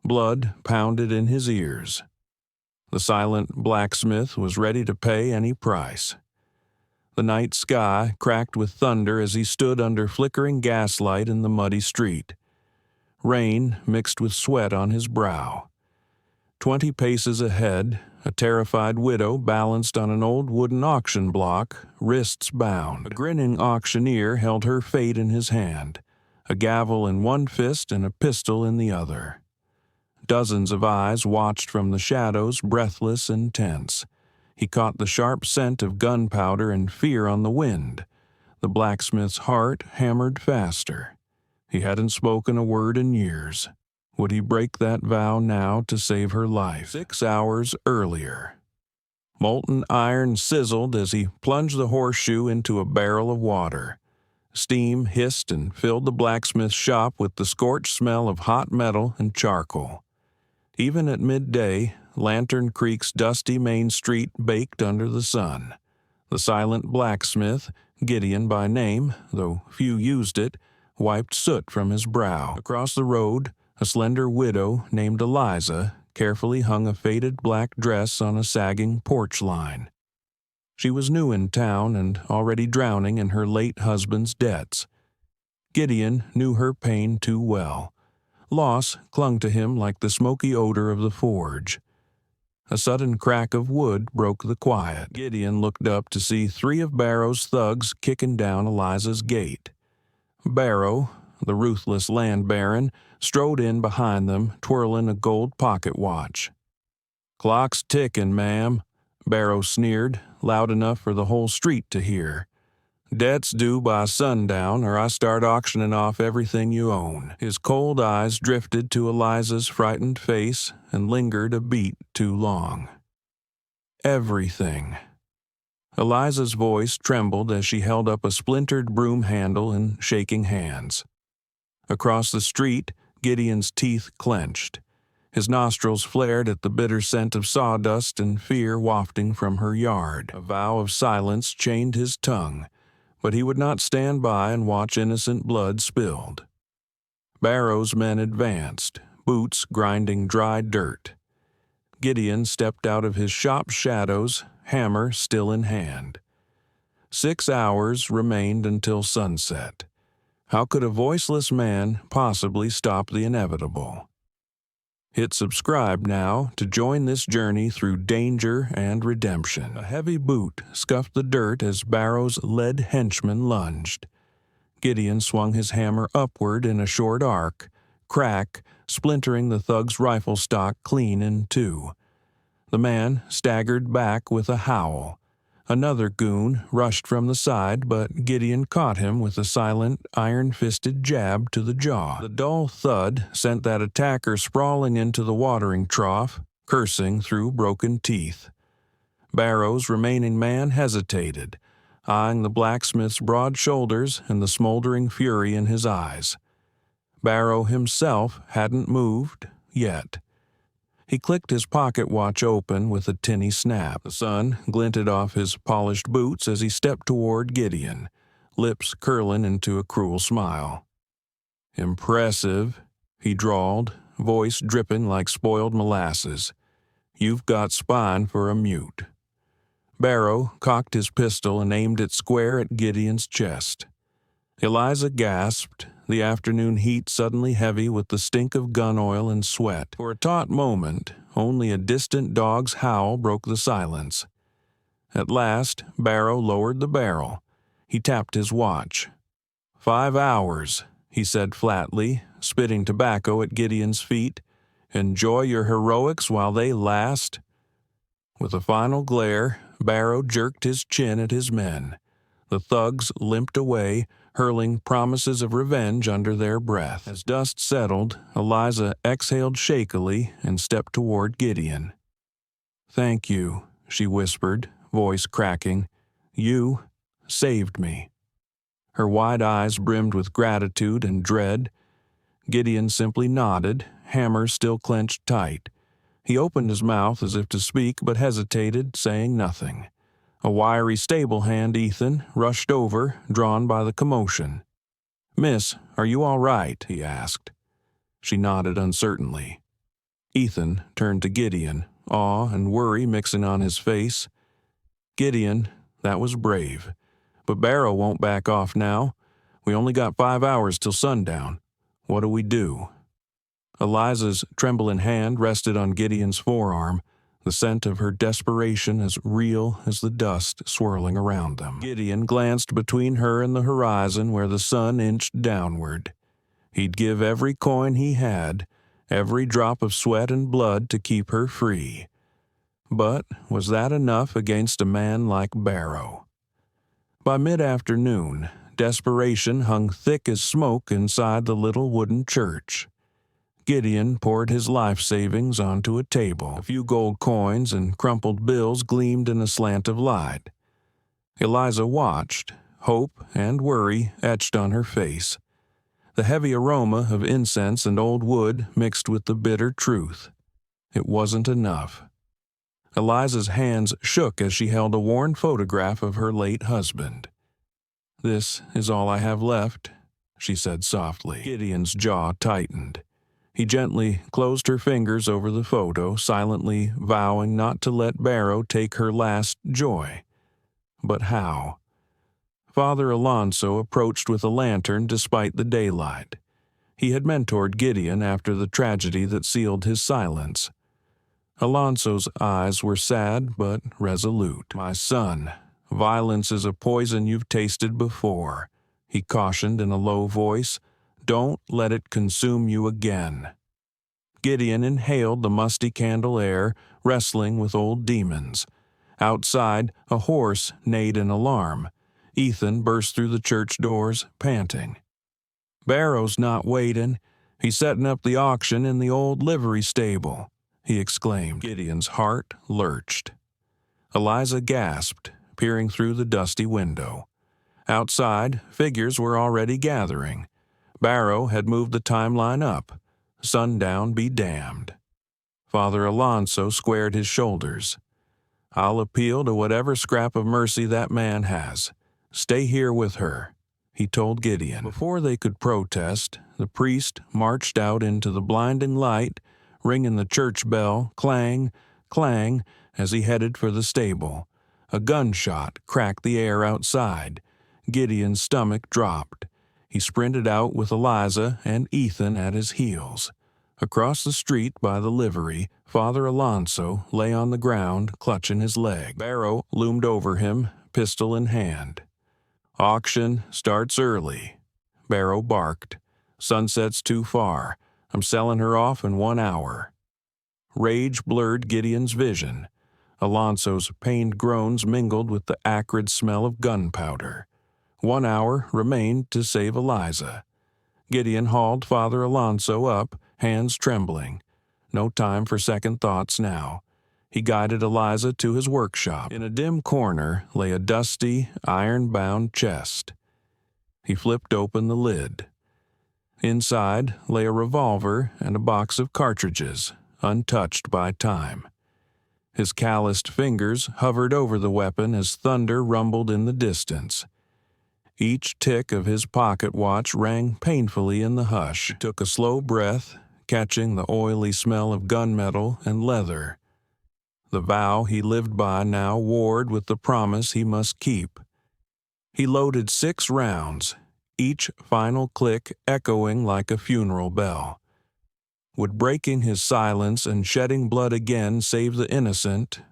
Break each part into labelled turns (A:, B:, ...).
A: Blood pounded in his ears. The silent blacksmith was ready to pay any price. The night sky cracked with thunder as he stood under flickering gaslight in the muddy street. Rain mixed with sweat on his brow. 20 paces ahead, a terrified widow balanced on an old wooden auction block, wrists bound. A grinning auctioneer held her fate in his hand, a gavel in one fist and a pistol in the other. Dozens of eyes watched from the shadows, breathless and tense. He caught the sharp scent of gunpowder and fear on the wind. The blacksmith's heart hammered faster. He hadn't spoken a word in years. Would he break that vow now to save her life? 6 hours earlier. Molten iron sizzled as he plunged the horseshoe into a barrel of water. Steam hissed and filled the blacksmith's shop with the scorched smell of hot metal and charcoal. Even at midday, Lantern Creek's dusty main street baked under the sun. The silent blacksmith, Gideon by name, though few used it, wiped soot from his brow. Across the road, a slender widow named Eliza carefully hung a faded black dress on a sagging porch line. She was new in town and already drowning in her late husband's debts. Gideon knew her pain too well. Loss clung to him like the smoky odor of the forge. A sudden crack of wood broke the quiet. Gideon looked up to see 3 of Barrow's thugs kicking down Eliza's gate. Barrow, the ruthless land baron, strode in behind them, twirling a gold pocket watch. "Clock's ticking, ma'am," Barrow sneered, loud enough for the whole street to hear. "Debt's due by sundown, or I start auctioning off everything you own." His cold eyes drifted to Eliza's frightened face and lingered a beat too long. "Everything." Eliza's voice trembled as she held up a splintered broom handle in shaking hands. Across the street, Gideon's teeth clenched. His nostrils flared at the bitter scent of sawdust and fear wafting from her yard. A vow of silence chained his tongue, but he would not stand by and watch innocent blood spilled. Barrow's men advanced, boots grinding dry dirt. Gideon stepped out of his shop shadows, hammer still in hand. 6 hours remained until sunset. How could a voiceless man possibly stop the inevitable? Hit subscribe now to join this journey through danger and redemption. A heavy boot scuffed the dirt as Barrow's lead henchman lunged. Gideon swung his hammer upward in a short arc, crack, splintering the thug's rifle stock clean in two. The man staggered back with a howl. Another goon rushed from the side, but Gideon caught him with a silent, iron-fisted jab to the jaw. The dull thud sent that attacker sprawling into the watering trough, cursing through broken teeth. Barrow's remaining man hesitated, eyeing the blacksmith's broad shoulders and the smoldering fury in his eyes. Barrow himself hadn't moved yet. He clicked his pocket watch open with a tinny snap. The sun glinted off his polished boots as he stepped toward Gideon, lips curling into a cruel smile. "Impressive," he drawled, voice dripping like spoiled molasses. "You've got spine for a mute." Barrow cocked his pistol and aimed it square at Gideon's chest. Eliza gasped, the afternoon heat suddenly heavy with the stink of gun oil and sweat. For a taut moment, only a distant dog's howl broke the silence. At last, Barrow lowered the barrel. He tapped his watch. 5 hours, he said flatly, spitting tobacco at Gideon's feet. "Enjoy your heroics while they last." With a final glare, Barrow jerked his chin at his men. The thugs limped away, hurling promises of revenge under their breath. As dust settled, Eliza exhaled shakily and stepped toward Gideon. "Thank you," she whispered, voice cracking. "You saved me." Her wide eyes brimmed with gratitude and dread. Gideon simply nodded, hammer still clenched tight. He opened his mouth as if to speak but hesitated, saying nothing. A wiry stable hand, Ethan, rushed over, drawn by the commotion. "Miss, are you all right?" he asked. She nodded uncertainly. Ethan turned to Gideon, awe and worry mixing on his face. "Gideon, that was brave. But Barrow won't back off now. We only got 5 hours till sundown. What do we do?" Eliza's trembling hand rested on Gideon's forearm, the scent of her desperation as real as the dust swirling around them. Gideon glanced between her and the horizon where the sun inched downward. He'd give every coin he had, every drop of sweat and blood to keep her free. But was that enough against a man like Barrow? By mid-afternoon, desperation hung thick as smoke inside the little wooden church. Gideon poured his life savings onto a table. A few gold coins and crumpled bills gleamed in a slant of light. Eliza watched, hope and worry etched on her face. The heavy aroma of incense and old wood mixed with the bitter truth. It wasn't enough. Eliza's hands shook as she held a worn photograph of her late husband. "This is all I have left," she said softly. Gideon's jaw tightened. He gently closed her fingers over the photo, silently vowing not to let Barrow take her last joy. But how? Father Alonso approached with a lantern despite the daylight. He had mentored Gideon after the tragedy that sealed his silence. Alonso's eyes were sad but resolute. "My son, violence is a poison you've tasted before," he cautioned in a low voice. "Don't let it consume you again." Gideon inhaled the musty candle air, wrestling with old demons. Outside, a horse neighed in alarm. Ethan burst through the church doors, panting. "Barrow's not waiting. He's setting up the auction in the old livery stable," he exclaimed. Gideon's heart lurched. Eliza gasped, peering through the dusty window. Outside, figures were already gathering. Barrow had moved the timeline up. Sundown be damned. Father Alonso squared his shoulders. "I'll appeal to whatever scrap of mercy that man has. Stay here with her," he told Gideon. Before they could protest, the priest marched out into the blinding light, ringing the church bell, clang, clang, as he headed for the stable. A gunshot cracked the air outside. Gideon's stomach dropped. He sprinted out with Eliza and Ethan at his heels. Across the street by the livery, Father Alonso lay on the ground, clutching his leg. Barrow loomed over him, pistol in hand. "Auction starts early," Barrow barked. "Sunset's too far. I'm selling her off in 1 hour." Rage blurred Gideon's vision. Alonso's pained groans mingled with the acrid smell of gunpowder. 1 hour remained to save Eliza. Gideon hauled Father Alonso up, hands trembling. No time for second thoughts now. He guided Eliza to his workshop. In a dim corner lay a dusty, iron-bound chest. He flipped open the lid. Inside lay a revolver and a box of cartridges, untouched by time. His calloused fingers hovered over the weapon as thunder rumbled in the distance. Each tick of his pocket watch rang painfully in the hush. He took a slow breath, catching the oily smell of gunmetal and leather. The vow he lived by now warred with the promise he must keep. He loaded 6 rounds, each final click echoing like a funeral bell. Would breaking his silence and shedding blood again save the innocent,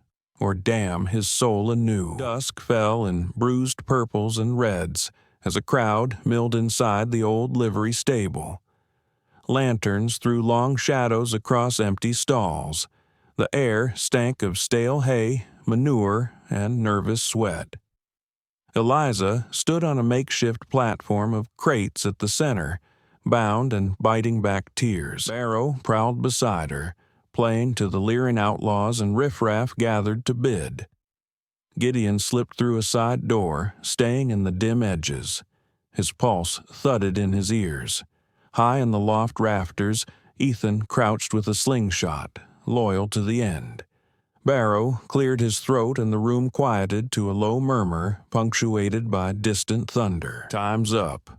A: or damn his soul anew? Dusk fell in bruised purples and reds as a crowd milled inside the old livery stable. Lanterns threw long shadows across empty stalls. The air stank of stale hay, manure, and nervous sweat. Eliza stood on a makeshift platform of crates at the center, bound and biting back tears. Barrow prowled beside her, playing to the leering outlaws and riffraff gathered to bid. Gideon slipped through a side door, staying in the dim edges. His pulse thudded in his ears. High in the loft rafters, Ethan crouched with a slingshot, loyal to the end. Barrow cleared his throat and the room quieted to a low murmur punctuated by distant thunder. "Time's up,"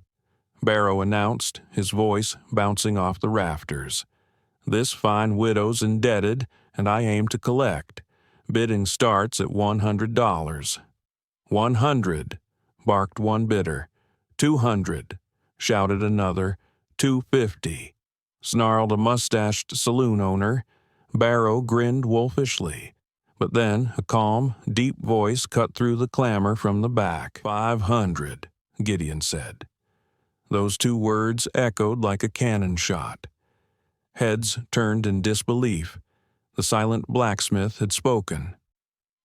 A: Barrow announced, his voice bouncing off the rafters. This fine widow's indebted, and I aim to collect. Bidding starts at $100. 100, barked one bidder. 200, shouted another. 250, snarled a mustached saloon owner. Barrow grinned wolfishly. But then a calm, deep voice cut through the clamor from the back. 500, Gideon said. Those two words echoed like a cannon shot. Heads turned in disbelief. The silent blacksmith had spoken.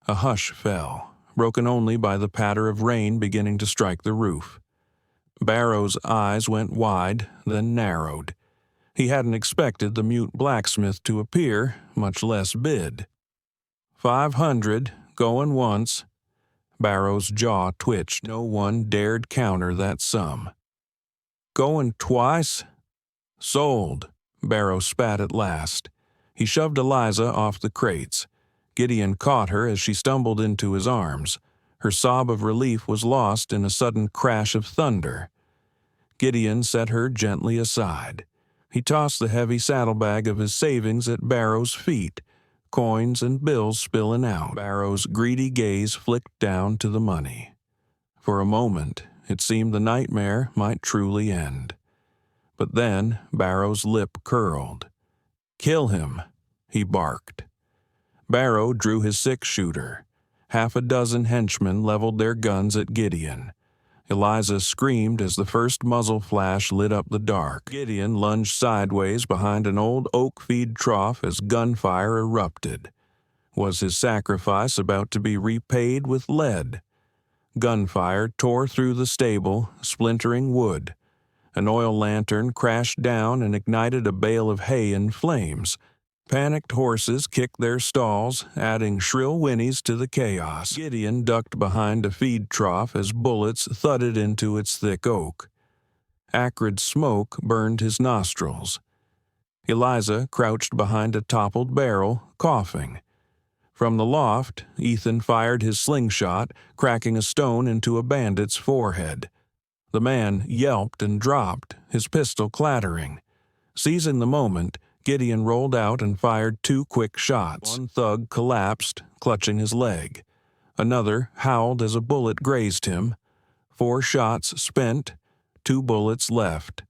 A: A hush fell, broken only by the patter of rain beginning to strike the roof. Barrow's eyes went wide, then narrowed. He hadn't expected the mute blacksmith to appear, much less bid. 500, going once. Barrow's jaw twitched. No one dared counter that sum. Going twice? Sold, Barrow spat at last. He shoved Eliza off the crates. Gideon caught her as she stumbled into his arms. Her sob of relief was lost in a sudden crash of thunder. Gideon set her gently aside. He tossed the heavy saddlebag of his savings at Barrow's feet, coins and bills spilling out. Barrow's greedy gaze flicked down to the money. For a moment, it seemed the nightmare might truly end. But then Barrow's lip curled. "Kill him," he barked. Barrow drew his six-shooter. Half a dozen henchmen leveled their guns at Gideon. Eliza screamed as the first muzzle flash lit up the dark. Gideon lunged sideways behind an old oak feed trough as gunfire erupted. Was his sacrifice about to be repaid with lead? Gunfire tore through the stable, splintering wood. An oil lantern crashed down and ignited a bale of hay in flames. Panicked horses kicked their stalls, adding shrill whinnies to the chaos. Gideon ducked behind a feed trough as bullets thudded into its thick oak. Acrid smoke burned his nostrils. Eliza crouched behind a toppled barrel, coughing. From the loft, Ethan fired his slingshot, cracking a stone into a bandit's forehead. The man yelped and dropped, his pistol clattering. Seizing the moment, Gideon rolled out and fired two quick shots. One thug collapsed, clutching his leg. Another howled as a bullet grazed him. 4 shots spent, 2 bullets left.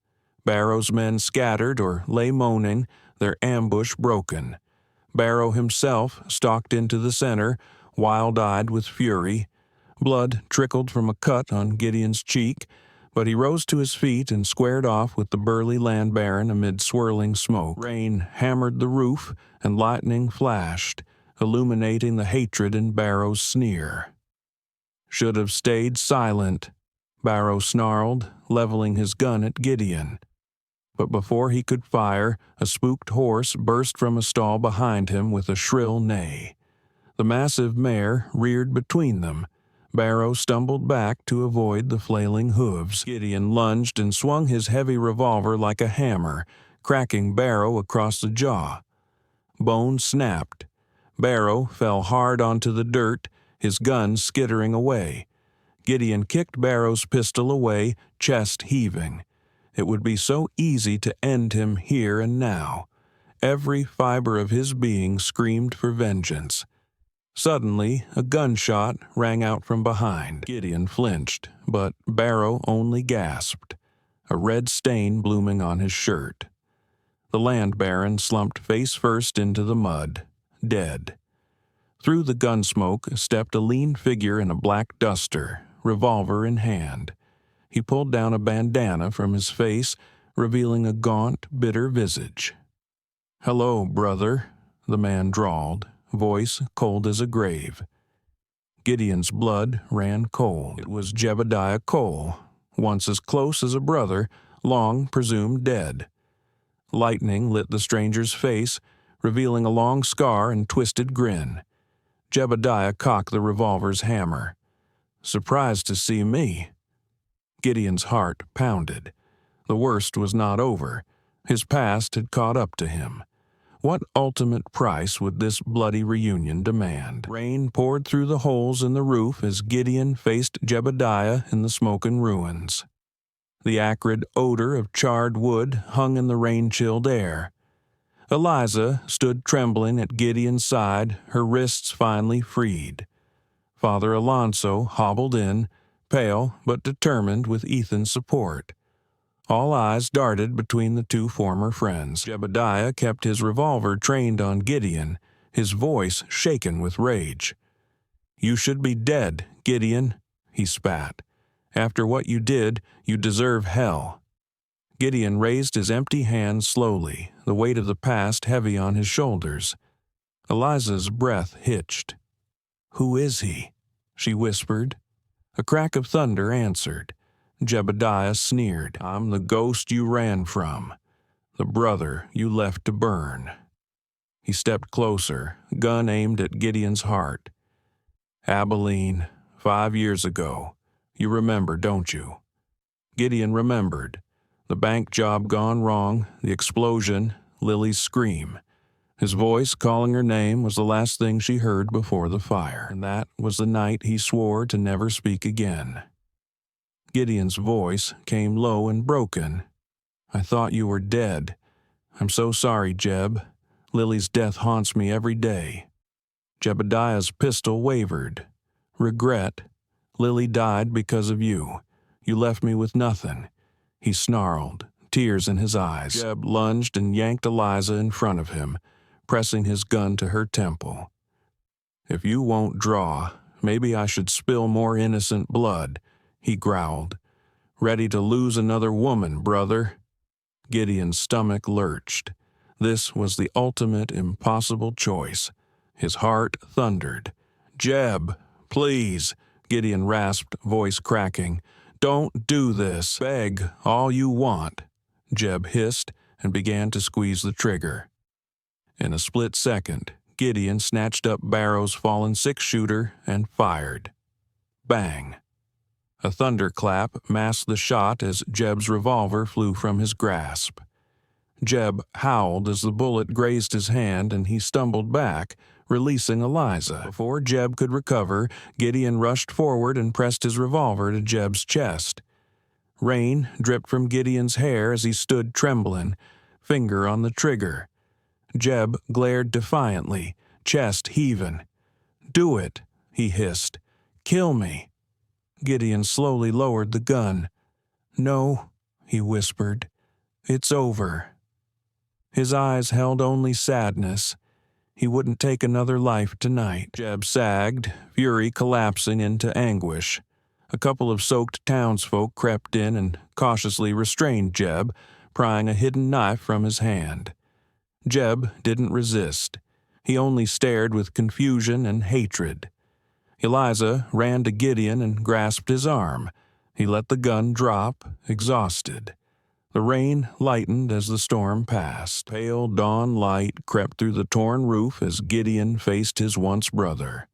A: Barrow's men scattered or lay moaning, their ambush broken. Barrow himself stalked into the center, wild-eyed with fury. Blood trickled from a cut on Gideon's cheek, but he rose to his feet and squared off with the burly land baron amid swirling smoke. Rain hammered the roof, and lightning flashed, illuminating the hatred in Barrow's sneer. "Should have stayed silent," Barrow snarled, leveling his gun at Gideon. But before he could fire, a spooked horse burst from a stall behind him with a shrill neigh. The massive mare reared between them. Barrow stumbled back to avoid the flailing hooves. Gideon lunged and swung his heavy revolver like a hammer, cracking Barrow across the jaw. Bone snapped. Barrow fell hard onto the dirt, his gun skittering away. Gideon kicked Barrow's pistol away, chest heaving. It would be so easy to end him here and now. Every fiber of his being screamed for vengeance. Suddenly, a gunshot rang out from behind. Gideon flinched, but Barrow only gasped, a red stain blooming on his shirt. The land baron slumped face first into the mud, dead. Through the gun smoke stepped a lean figure in a black duster, revolver in hand. He pulled down a bandana from his face, revealing a gaunt, bitter visage. "Hello, brother," the man drawled, voice cold as a grave. Gideon's blood ran cold. It was Jebediah Cole, once as close as a brother, long presumed dead. Lightning lit the stranger's face, revealing a long scar and twisted grin. Jebediah cocked the revolver's hammer. "Surprised to see me." Gideon's heart pounded. The worst was not over. His past had caught up to him. What ultimate price would this bloody reunion demand? Rain poured through the holes in the roof as Gideon faced Jebediah in the smoking ruins. The acrid odor of charred wood hung in the rain-chilled air. Eliza stood trembling at Gideon's side, her wrists finally freed. Father Alonso hobbled in, pale but determined with Ethan's support. All eyes darted between the two former friends. Jebediah kept his revolver trained on Gideon, his voice shaken with rage. "You should be dead, Gideon," he spat. "After what you did, you deserve hell." Gideon raised his empty hands slowly, the weight of the past heavy on his shoulders. Eliza's breath hitched. "Who is he?" she whispered. A crack of thunder answered. Jebediah sneered. "I'm the ghost you ran from, the brother you left to burn." He stepped closer, gun aimed at Gideon's heart. "Abilene, 5 years ago. You remember, don't you?" Gideon remembered. The bank job gone wrong, the explosion, Lily's scream. His voice calling her name was the last thing she heard before the fire, and that was the night he swore to never speak again. Gideon's voice came low and broken. "I thought you were dead. I'm so sorry, Jeb. Lily's death haunts me every day." Jebediah's pistol wavered. "Regret. Lily died because of you. You left me with nothing," he snarled, tears in his eyes. Jeb lunged and yanked Eliza in front of him, pressing his gun to her temple. "If you won't draw, maybe I should spill more innocent blood," he growled. "Ready to lose another woman, brother?" Gideon's stomach lurched. This was the ultimate impossible choice. His heart thundered. "Jeb, please," Gideon rasped, voice cracking. "Don't do this. Beg all you want." Jeb hissed and began to squeeze the trigger. In a split second, Gideon snatched up Barrow's fallen six-shooter and fired. Bang! A thunderclap masked the shot as Jeb's revolver flew from his grasp. Jeb howled as the bullet grazed his hand and he stumbled back, releasing Eliza. Before Jeb could recover, Gideon rushed forward and pressed his revolver to Jeb's chest. Rain dripped from Gideon's hair as he stood trembling, finger on the trigger. Jeb glared defiantly, chest heaving. "Do it," he hissed. "Kill me." Gideon slowly lowered the gun. "No," he whispered. "It's over." His eyes held only sadness. He wouldn't take another life tonight. Jeb sagged, fury collapsing into anguish. A couple of soaked townsfolk crept in and cautiously restrained Jeb, prying a hidden knife from his hand. Jeb didn't resist. He only stared with confusion and hatred. Eliza ran to Gideon and grasped his arm. He let the gun drop, exhausted. The rain lightened as the storm passed. Pale dawn light crept through the torn roof as Gideon faced his once brother.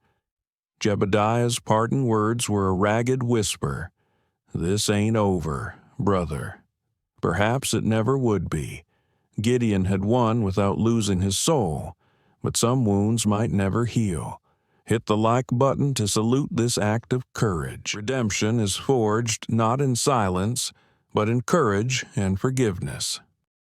A: Jebediah's parting words were a ragged whisper. "This ain't over, brother." Perhaps it never would be. Gideon had won without losing his soul, but some wounds might never heal. Hit the like button to salute this act of courage. Redemption is forged not in silence, but in courage and forgiveness.